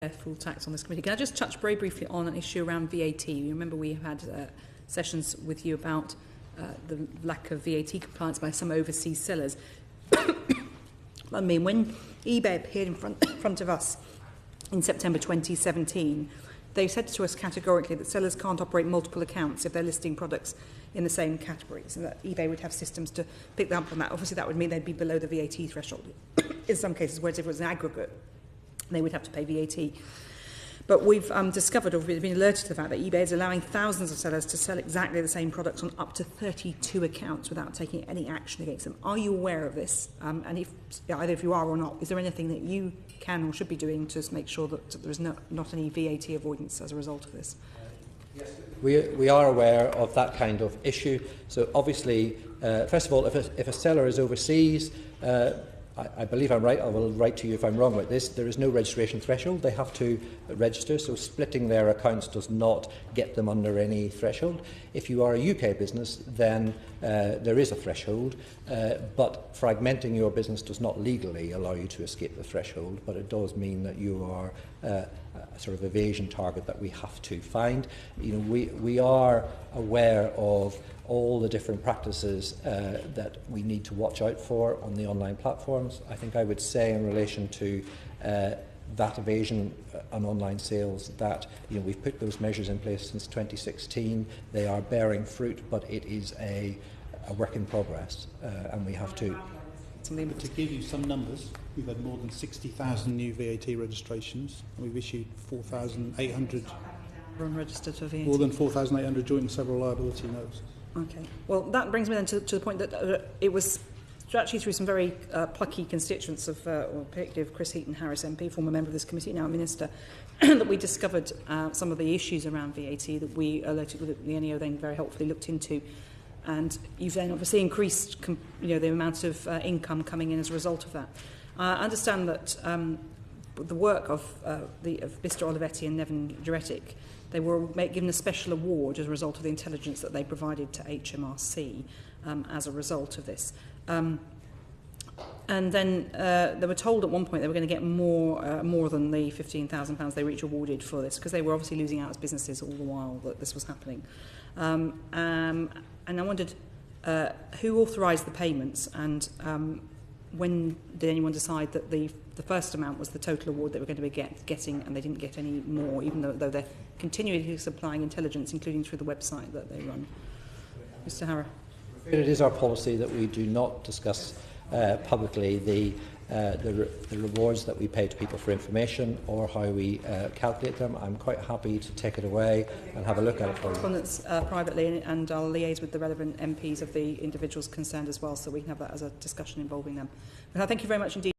full tax on this committee. Can I just touch very briefly on an issue around VAT? You remember we have had sessions with you about the lack of VAT compliance by some overseas sellers. I mean, when eBay appeared in front of us in September 2017, they said to us categorically that sellers can't operate multiple accounts if they're listing products in the same categories, and that eBay would have systems to pick them up on that. Obviously, that would mean they'd be below the VAT threshold in some cases, whereas if it was an aggregate, they would have to pay VAT. But we've discovered, or we've been alerted to the fact that eBay is allowing thousands of sellers to sell exactly the same products on up to 32 accounts without taking any action against them. Are you aware of this? And if either if you are or not, is there anything that you can or should be doing to make sure that there is not any VAT avoidance as a result of this? Yes, we are aware of that kind of issue. So obviously, first of all, if a seller is overseas, I believe I'm right. I will write to you if I'm wrong with this. There is no registration threshold. They have to register, so splitting their accounts does not get them under any threshold. If you are a UK business, then there is a threshold, but fragmenting your business does not legally allow you to escape the threshold, but it does mean that you are a sort of evasion target that we have to find. You know, we are aware of all the different practices that we need to watch out for on the online platforms. I think I would say in relation to that evasion on online sales that we've put those measures in place since 2016. They are bearing fruit, but it is a work in progress, and we have to. But to give you some numbers, we've had more than 60,000 new VAT registrations, and we've issued 4,800. Unregistered for VAT. More than 4,800 joint and several liability notes. Okay. Well, that brings me then to the point that it was actually through some very plucky constituents of, or particularly of Chris Heaton Harris MP, former member of this committee, now a minister, that we discovered some of the issues around VAT that we alerted, that the NEO then very helpfully looked into. And you've then obviously increased the amount of income coming in as a result of that. I understand that the work of Mr Olivetti and Nevin Juretic, they were given a special award as a result of the intelligence that they provided to HMRC as a result of this. And then they were told at one point they were going to get more than the £15,000 they were each awarded for this, because they were obviously losing out as businesses all the while that this was happening. And I wondered who authorised the payments, and when did anyone decide that the first amount was the total award they were going to be getting, and they didn't get any more, even though they're continually supplying intelligence, including through the website that they run? Mr Harra. It is our policy that we do not discuss publicly the rewards that we pay to people for information or how we calculate them. I'm quite happy to take it away and have a look at it for you. Correspondence privately, and I'll liaise with the relevant MPs of the individuals concerned as well, so we can have that as a discussion involving them. But thank you very much indeed.